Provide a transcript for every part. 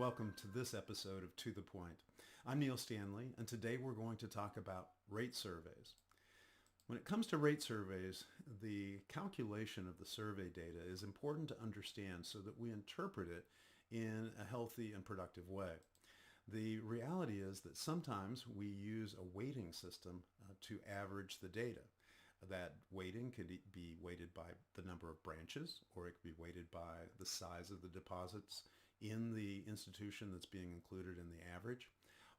welcome to this episode of To the Point. I'm Neil Stanley, and today we're going to talk about rate surveys. When it comes to rate surveys, the calculation of the survey data is important to understand so that we interpret it in a healthy and productive way. The reality is that sometimes we use a weighting system to average the data. That weighting could be weighted by the number of branches, or it could be weighted by the size of the deposits in the institution that's being included in the average.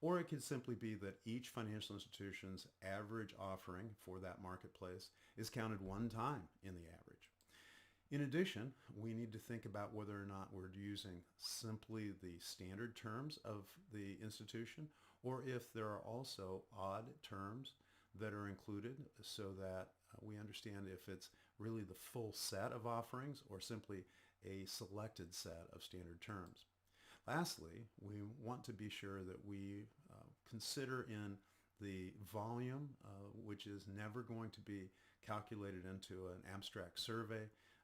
Or it could simply be that each financial institution's average offering for that marketplace is counted one time in the average. In addition, we need to think about whether or not we're using simply the standard terms of the institution, or if there are also odd terms that are included so that we understand if it's really the full set of offerings or simply a selected set of standard terms. Lastly, we want to be sure that we consider in the volume, which is never going to be calculated into an abstract survey.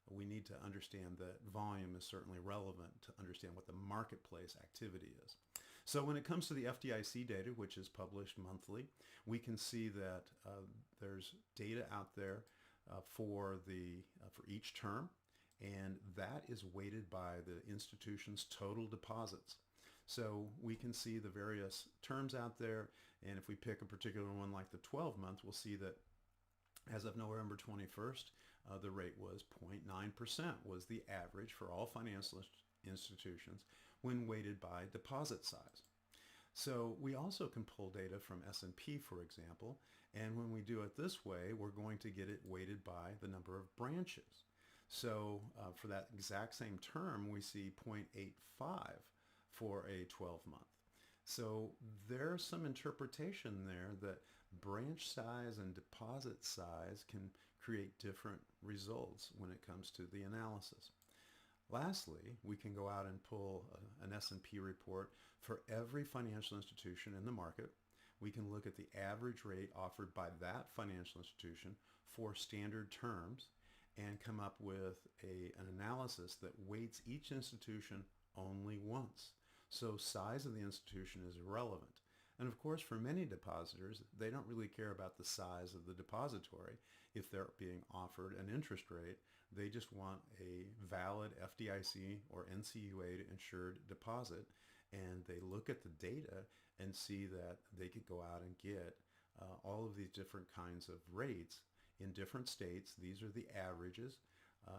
We need to understand that volume is certainly relevant to understand what the marketplace activity is. So when it comes to the FDIC data, which is published monthly, we can see that there's data out there for each term, and that is weighted by the institution's total deposits. So we can see the various terms out there, and if we pick a particular one like the 12-month, we'll see that as of November 21st, the rate was 0.9% was the average for all financial institutions when weighted by deposit size. So we also can pull data from S&P, for example, and when we do it this way, we're going to get it weighted by the number of branches. So for that exact same term, we see 0.85 for a 12-month. So there's some interpretation there that branch size and deposit size can create different results when it comes to the analysis. Lastly, we can go out and pull an S&P report for every financial institution in the market. We can look at the average rate offered by that financial institution for standard terms and come up with an analysis that weights each institution only once. So size of the institution is irrelevant. And of course, for many depositors, they don't really care about the size of the depository. If they're being offered an interest rate, they just want a valid FDIC or NCUA insured deposit, and they look at the data and see that they could go out and get all of these different kinds of rates in different states. These are the averages,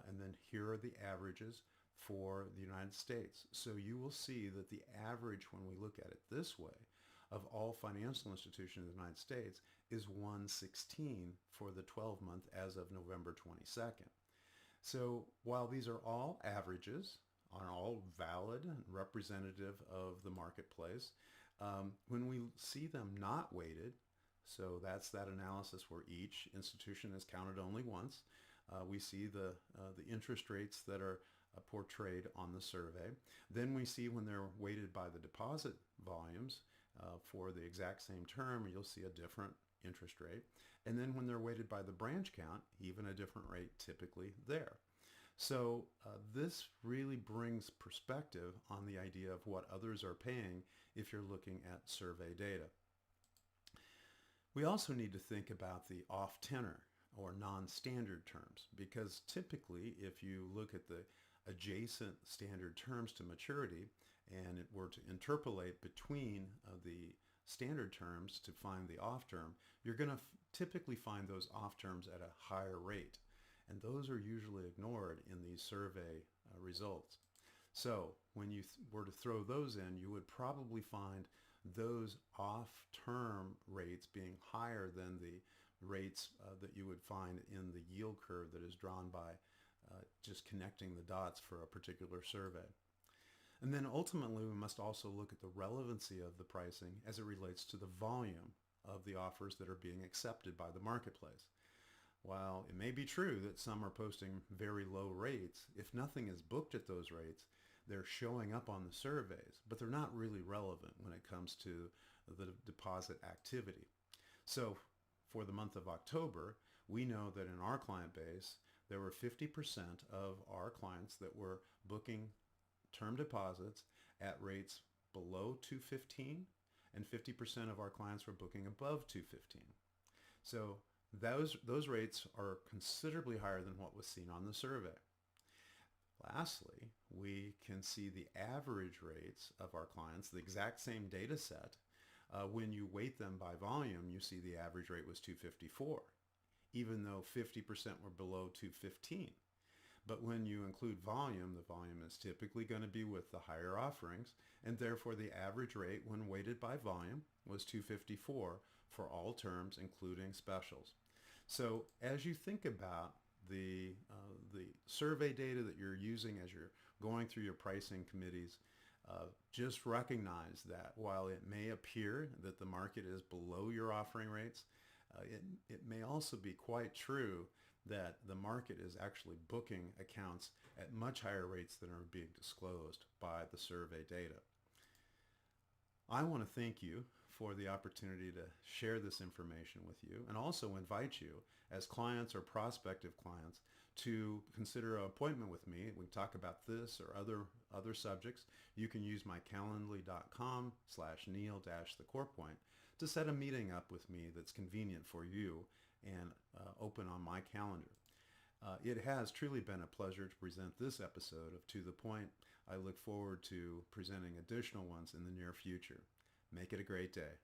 and then here are the averages for the United States. So you will see that the average, when we look at it this way, of all financial institutions in the United States is 116 for the 12-month as of November 22nd. So while these are all averages, are all valid and representative of the marketplace, when we see them not weighted, so that's that analysis where each institution is counted only once, we see the interest rates that are portrayed on the survey. Then we see when they're weighted by the deposit volumes for the exact same term, you'll see a different interest rate. And then when they're weighted by the branch count, even a different rate typically there. So this really brings perspective on the idea of what others are paying if you're looking at survey data. We also need to think about the off-tenor or non-standard terms, because typically if you look at the adjacent standard terms to maturity and it were to interpolate between the standard terms to find the off term, you're going to typically find those off terms at a higher rate, and those are usually ignored in these survey results. So when you were to throw those in, you would probably find those off-term rates being higher than the rates that you would find in the yield curve that is drawn by just connecting the dots for a particular survey. And then ultimately, we must also look at the relevancy of the pricing as it relates to the volume of the offers that are being accepted by the marketplace. While it may be true that some are posting very low rates, if nothing is booked at those rates, they're showing up on the surveys, but they're not really relevant when it comes to the deposit activity. So for the month of October, we know that in our client base, there were 50% of our clients that were booking term deposits at rates below 215 and 50% of our clients were booking above 215. So those rates are considerably higher than what was seen on the survey. Lastly, we can see the average rates of our clients, the exact same data set. When you weight them by volume, you see the average rate was 254, even though 50% were below 215. But when you include volume, the volume is typically going to be with the higher offerings, and therefore the average rate when weighted by volume was 254 for all terms, including specials. So as you think about the survey data that you're using as you're going through your pricing committees, just recognize that while it may appear that the market is below your offering rates, it may also be quite true that the market is actually booking accounts at much higher rates than are being disclosed by the survey data. I want to thank you for the opportunity to share this information with you, and also invite you as clients or prospective clients to consider an appointment with me. We can talk about this or other subjects. You can use my calendly.com/Neil-theCorePoint to set a meeting up with me that's convenient for you and open on my calendar. It has truly been a pleasure to present this episode of To The Point. I look forward to presenting additional ones in the near future. Make it a great day.